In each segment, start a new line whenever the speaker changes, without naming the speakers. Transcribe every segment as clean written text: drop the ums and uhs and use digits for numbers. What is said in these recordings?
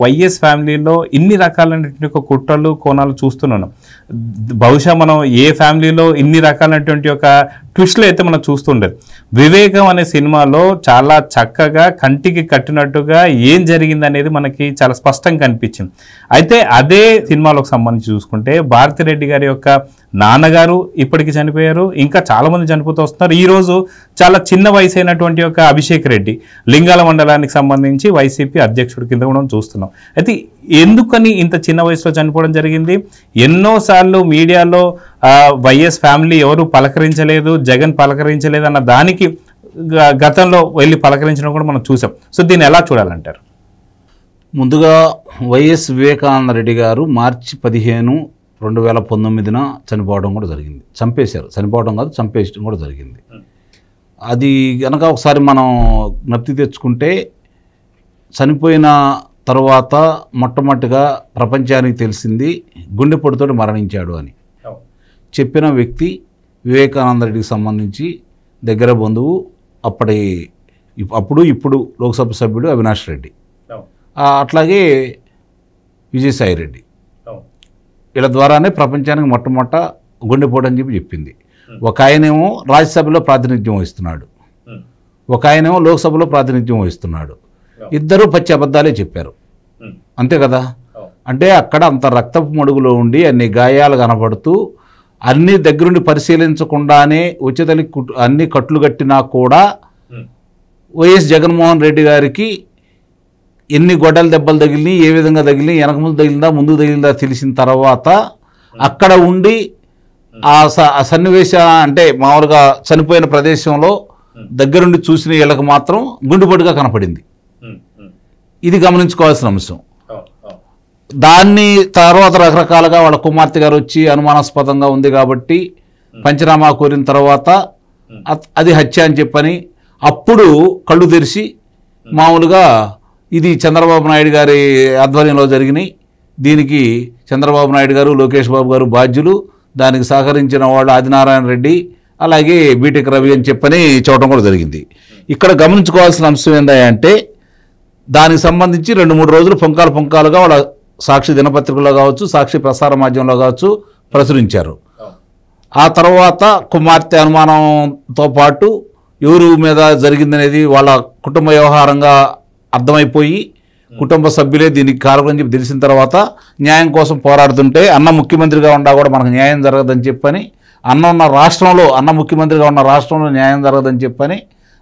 YS ఫ్యామిలీలో ఇన్ని రకాలైనటువంటి ఒక కుట్రలు కోణాలు చూస్తున్నాను. బహుశా మనం ఏ ఫ్యామిలీలో ఇన్ని రకాలైనటువంటి ఒక ట్విస్ట్లు అయితే మనం చూస్తుండేది. వివేకం అనే సినిమాలో చాలా చక్కగా కంటికి కట్టినట్టుగా ఏం జరిగింది అనేది మనకి చాలా స్పష్టంగా కనిపించింది. అయితే అదే సినిమాలకు సంబంధించి చూసుకుంటే భారతిరెడ్డి గారి యొక్క నాన్నగారు ఇప్పటికి చనిపోయారు, ఇంకా చాలామంది చనిపోతూ వస్తున్నారు. ఈరోజు చాలా చిన్న వయసు అయినటువంటి ఒక అభిషేక్ రెడ్డి లింగాల మండలానికి సంబంధించి వైసీపీ అధ్యక్షుడి కింద కూడా చూస్తున్నాం. అయితే ఎందుకని ఇంత చిన్న వయసులో చనిపోవడం జరిగింది? ఎన్నోసార్లు మీడియాలో వైఎస్ ఫ్యామిలీ ఎవరు పలకరించలేదు, జగన్ పలకరించలేదు అన్న దానికి గతంలో వెళ్ళి పలకరించడం కూడా మనం చూసాం. సో దీన్ని ఎలా చూడాలంటారు?
ముందుగా వైఎస్ వివేకానంద రెడ్డి గారు మార్చి 15, 2019 చనిపోవడం కూడా జరిగింది. చంపేశారు, చనిపోవడం కాదు చంపేయడం కూడా జరిగింది. అది కనుక ఒకసారి మనం జ్ఞప్తి తెచ్చుకుంటే, చనిపోయిన తర్వాత మొట్టమొదటిగా ప్రపంచానికి తెలిసింది గుండెపోటుతో మరణించాడు అని చెప్పిన వ్యక్తి వివేకానంద రెడ్డికి సంబంధించి దగ్గర బంధువు, ఇప్పుడు లోక్సభ సభ్యుడు అవినాష్ రెడ్డి, అట్లాగే విజయసాయి రెడ్డి. వీళ్ళ ద్వారానే ప్రపంచానికి మొట్టమొదట గుండెపోటు అని చెప్పింది. ఒక ఆయనేమో రాజ్యసభలో ప్రాతినిధ్యం వహిస్తున్నాడు, ఒక ఆయనేమో లోక్సభలో ప్రాతినిధ్యం వహిస్తున్నాడు. ఇద్దరూ పచ్చి అబద్ధాలే చెప్పారు, అంతే కదా. అంటే అక్కడ అంత రక్తపు మడుగులో ఉండి అన్ని గాయాలు కనబడుతూ అన్ని దగ్గరుండి పరిశీలించకుండానే వచ్చేతల్లి అన్ని కట్లు కట్టినా కూడా వైఎస్ జగన్మోహన్ రెడ్డి గారికి ఎన్ని గొడ్డల దెబ్బలు తగిలినాయి, ఏ విధంగా తగిలినాయి, వెనక ముందు తగిలిందా ముందు తగిలిందా తెలిసిన తర్వాత అక్కడ ఉండి ఆ సన్నివేశ అంటే మామూలుగా చనిపోయిన ప్రదేశంలో దగ్గరుండి చూసిన వీళ్ళకి మాత్రం గుండెపోటుగా కనపడింది. ఇది గమనించుకోవాల్సిన అంశం. దాన్ని తర్వాత రకరకాలుగా వాళ్ళ కుమార్తె గారు వచ్చి అనుమానాస్పదంగా ఉంది కాబట్టి పంచనామా కోరిన తర్వాత అది హత్య అని చెప్పని అప్పుడు కళ్ళు తెరిచి మామూలుగా ఇది చంద్రబాబు నాయుడు గారి ఆధ్వర్యంలో జరిగినాయి, దీనికి చంద్రబాబు నాయుడు గారు లోకేష్ బాబు గారు బాధ్యులు, దానికి సహకరించిన వాళ్ళు ఆదినారాయణ రెడ్డి అలాగే బీటెక్ రవి అని చెప్పని చూడటం కూడా జరిగింది. ఇక్కడ గమనించుకోవాల్సిన అంశం ఏంటంటే, దానికి సంబంధించి 2-3 రోజులు పుంకాలుగా వాళ్ళ సాక్షి దినపత్రికలో కావచ్చు, సాక్షి ప్రసార మాధ్యమంలో కావచ్చు ప్రచురించారు. ఆ తర్వాత కుమార్తె అనుమానంతో పాటు ఎవరి మీద జరిగిందనేది వాళ్ళ కుటుంబ వ్యవహారంగా అర్థమైపోయి కుటుంబ సభ్యులే దీనికి కారణం చెప్పి తెలిసిన తర్వాత న్యాయం కోసం పోరాడుతుంటే అన్న ముఖ్యమంత్రిగా ఉండా కూడా మనకు న్యాయం జరగదని చెప్పని, అన్న ముఖ్యమంత్రిగా ఉన్న రాష్ట్రంలో న్యాయం జరగదని చెప్పని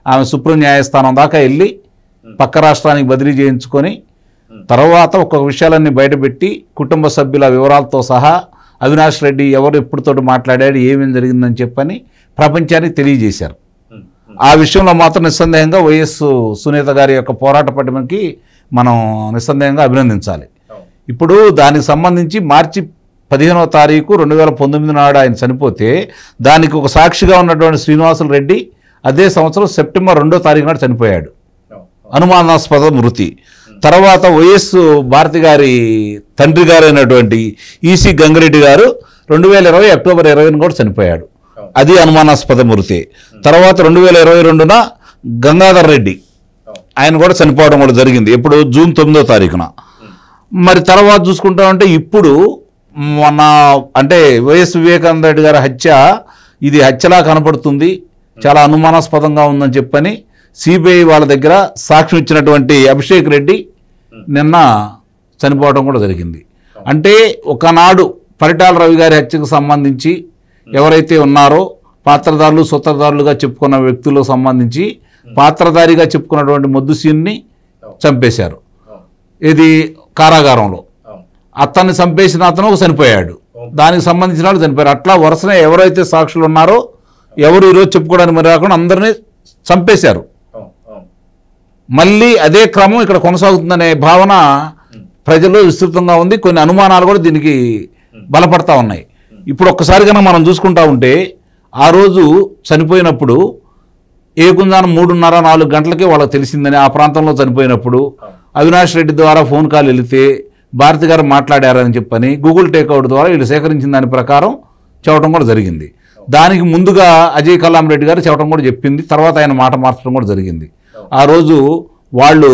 ఆమె సుప్రీం న్యాయస్థానం దాకా వెళ్ళి పక్క రాష్ట్రానికి బదిలీ చేయించుకొని తర్వాత ఒక్కొక్క విషయాలన్నీ బయటపెట్టి కుటుంబ సభ్యుల వివరాలతో సహా అవినాష్ రెడ్డి ఎవరు ఎప్పుడుతోటి మాట్లాడాడు, ఏమేమి జరిగిందని చెప్పని ప్రపంచానికి తెలియజేశారు. ఆ విషయంలో మాత్రం నిస్సందేహంగా వైఎస్ సునీత గారి యొక్క పోరాట పటిమకి మనం నిస్సందేహంగా అభినందించాలి. ఇప్పుడు దానికి సంబంధించి మార్చి 15వ తారీఖు 2019 నాడు ఆయన చనిపోతే దానికి ఒక సాక్షిగా ఉన్నటువంటి శ్రీనివాసులు రెడ్డి అదే సంవత్సరం సెప్టెంబర్ 2వ తారీఖు నాడు చనిపోయాడు, అనుమానాస్పద మృతి. తర్వాత వైఎస్ భారతి గారి తండ్రి గారు అయినటువంటి ఈసీ గంగిరెడ్డి గారు 2020 అక్టోబర్ 20 కూడా చనిపోయాడు, అది అనుమానాస్పద మృతి. తర్వాత 2022 గంగాధర్ రెడ్డి ఆయన కూడా చనిపోవడం కూడా జరిగింది, ఎప్పుడు జూన్ 9వ తారీఖున. మరి తర్వాత చూసుకుంటామంటే ఇప్పుడు మన అంటే వైఎస్ వివేకానంద రెడ్డి గారి హత్య ఇది హత్యలా కనపడుతుంది, చాలా అనుమానాస్పదంగా ఉందని చెప్పని సిబిఐ వాళ్ళ దగ్గర సాక్ష్యం ఇచ్చినటువంటి అభిషేక్ రెడ్డి నిన్న చనిపోవడం కూడా జరిగింది. అంటే ఒకనాడు పరిటాల రవి గారి హత్యకు సంబంధించి ఎవరైతే ఉన్నారో పాత్రదారులు సూత్రధారులుగా చెప్పుకున్న వ్యక్తులకు సంబంధించి పాత్రధారిగా చెప్పుకున్నటువంటి మొద్దుసీన్ని చంపేశారు, ఇది కారాగారంలో. అతన్ని చంపేసిన అతను చనిపోయాడు, దానికి సంబంధించిన వాళ్ళు చనిపోయారు. అట్లా వరుసనే ఎవరైతే సాక్షులు ఉన్నారో ఎవరు ఈరోజు చెప్పుకోవడానికి మరి రాకుండా అందరినీ చంపేశారు. మళ్ళీ అదే క్రమం ఇక్కడ కొనసాగుతుందనే భావన ప్రజల్లో విస్తృతంగా ఉంది. కొన్ని అనుమానాలు కూడా దీనికి బలపడతా ఉన్నాయి. ఇప్పుడు ఒక్కసారి కన్నా మనం చూసుకుంటా ఉంటే ఆ రోజు చనిపోయినప్పుడు ఏకుందాన 3:30-4 గంటలకే వాళ్ళకి తెలిసిందని, ఆ ప్రాంతంలో చనిపోయినప్పుడు అవినాష్ రెడ్డి ద్వారా ఫోన్ కాల్ వెళితే భారతి గారు మాట్లాడారని చెప్పని గూగుల్ టేక్అవుట్ ద్వారా వీళ్ళు సేకరించిన దాని ప్రకారం చెప్పడం కూడా జరిగింది. దానికి ముందుగా అజయ్ కల్లాం రెడ్డి గారు చెప్పడం కూడా చెప్పింది, తర్వాత ఆయన మాట మార్చడం కూడా జరిగింది. ఆ రోజు వాళ్ళు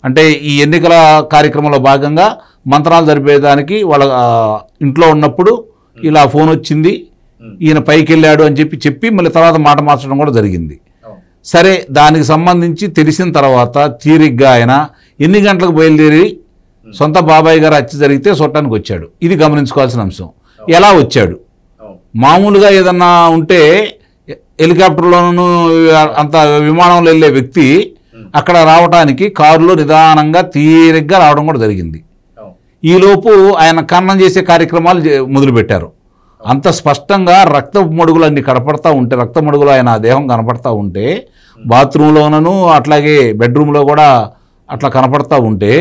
అంటే ఈ ఎన్నికల కార్యక్రమంలో భాగంగా మంత్రాలు జరిపేదానికి వాళ్ళ ఇంట్లో ఉన్నప్పుడు ఇలా ఫోన్ వచ్చింది, ఈయన పైకి వెళ్ళాడు అని చెప్పి మళ్ళీ తర్వాత మాట మార్చడం కూడా జరిగింది. సరే, దానికి సంబంధించి తెలిసిన తర్వాత తీరిగ్గా ఆయన ఎన్ని గంటలకు బయలుదేరి సొంత బాబాయ్ గారు హత్య జరిగితే చూడటానికి వచ్చాడు. ఇది గమనించుకోవాల్సిన అంశం. ఎలా వచ్చాడు? మామూలుగా ఏదన్నా ఉంటే హెలికాప్టర్లోనూ అంత విమానంలో వెళ్ళే వ్యక్తి అక్కడ రావడానికి కారులో నిదానంగా తీరిగ్గా రావడం కూడా జరిగింది. ఈలోపు ఆయన ఖననం చేసే కార్యక్రమాలు మొదలుపెట్టారు. అంత స్పష్టంగా రక్తపు మడుగులు అన్ని కనపడతా ఉంటే, రక్త మడుగులు ఆయన దేహం కనపడతా ఉంటే, బాత్రూంలోనూ అట్లాగే బెడ్రూమ్లో కూడా అట్లా కనపడతా ఉంటే,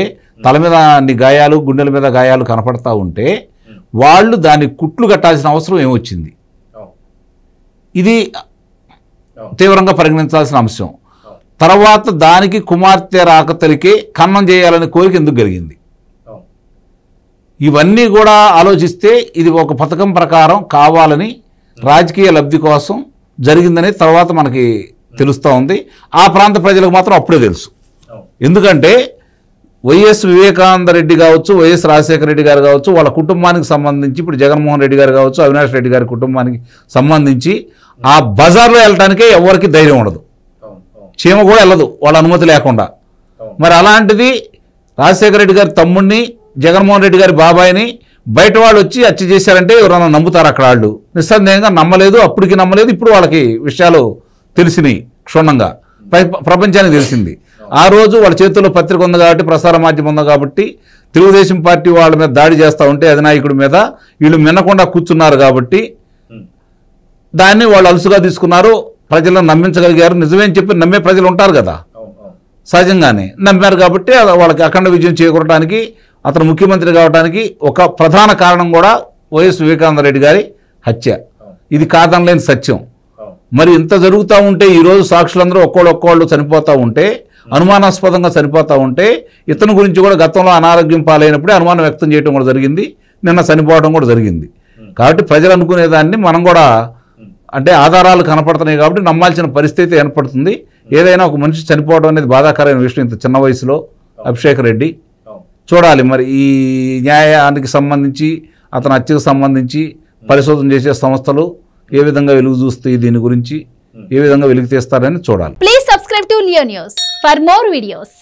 తల మీద అన్ని గాయాలు, గుండెల మీద గాయాలు కనపడతా ఉంటే వాళ్ళు దాన్ని కుట్లు కట్టాల్సిన అవసరం ఏమొచ్చింది? ఇది తీవ్రంగా పరిగణించాల్సిన అంశం. తర్వాత దానికి కుమార్తె రాకతలికే ఖననం చేయాలనే కోరిక ఎందుకు కలిగింది? ఇవన్నీ కూడా ఆలోచిస్తే ఇది ఒక పథకం ప్రకారం కావాలని రాజకీయ లబ్ధి కోసం జరిగిందనే తర్వాత మనకి తెలుస్తూ ఉంది. ఆ ప్రాంత ప్రజలకు మాత్రం అప్పుడే తెలుసు. ఎందుకంటే వైఎస్ వివేకానంద రెడ్డి కావచ్చు, వైఎస్ రాజశేఖర రెడ్డి గారు కావచ్చు, వాళ్ళ కుటుంబానికి సంబంధించి, ఇప్పుడు జగన్మోహన్ రెడ్డి గారు కావచ్చు, అవినాష్ రెడ్డి గారి కుటుంబానికి సంబంధించి ఆ బజార్లో వెళ్ళటానికే ఎవరికి ధైర్యం ఉండదు. చీమ కూడా వెళ్ళదు వాళ్ళ అనుమతి లేకుండా. మరి అలాంటిది రాజశేఖర రెడ్డి గారి తమ్ముడిని, జగన్మోహన్ రెడ్డి గారి బాబాయిని బయట వాళ్ళు వచ్చి హత్య చేశారంటే ఎవరైనా నమ్ముతారు? అక్కడ వాళ్ళు నిస్సందేహంగా నమ్మలేదు. అప్పటికి నమ్మలేదు. ఇప్పుడు వాళ్ళకి విషయాలు తెలిసినాయి, క్షుణ్ణంగా ప్రపంచానికి తెలిసింది. ఆ రోజు వాళ్ళ చేతుల్లో పత్రిక ఉంది కాబట్టి, ప్రసార మాధ్యమం ఉంది కాబట్టి, తెలుగుదేశం పార్టీ వాళ్ళ మీద దాడి చేస్తూ ఉంటే అధినాయకుడి మీద వీళ్ళు మిన్నకుండా కూర్చున్నారు కాబట్టి దాన్ని వాళ్ళు అలుసుగా తీసుకున్నారు. ప్రజలను నమ్మించగలిగారు. నిజమేం చెప్పి నమ్మే ప్రజలు ఉంటారు కదా, సహజంగానే నమ్మారు కాబట్టి వాళ్ళకి అఖండ విజయం చేకూరడానికి, అతను ముఖ్యమంత్రి కావడానికి ఒక ప్రధాన కారణం కూడా వైఎస్ వివేకానంద రెడ్డి గారి హత్య. ఇది కాదనలేని సత్యం. మరి ఇంత జరుగుతూ ఉంటే, ఈరోజు సాక్షులందరూ ఒక్కోళ్ళు చనిపోతూ ఉంటే, అనుమానాస్పదంగా చనిపోతూ ఉంటే, ఇతని గురించి కూడా గతంలో అనారోగ్యం పాలైనప్పుడే అనుమానం వ్యక్తం చేయడం కూడా జరిగింది, నిన్న చనిపోవడం కూడా జరిగింది. కాబట్టి ప్రజలు అనుకునేదాన్ని మనం కూడా, అంటే ఆధారాలు కనపడుతున్నాయి కాబట్టి నమ్మాల్సిన పరిస్థితి ఏర్పడుతుంది. ఏదైనా ఒక మనిషి చనిపోవడం అనేది బాధాకరమైన విషయం ఇంత చిన్న వయసులో. అభిషేక్ రెడ్డి చూడాలి మరి ఈ న్యాయానికి సంబంధించి, అతని హత్యకు సంబంధించి పరిశోధన చేసే సంస్థలు ఏ విధంగా వెలుగు చూస్తాయి, దీని గురించి ఏ విధంగా వెలుగు తీస్తారని చూడాలి.
Please subscribe to Leo news for more videos.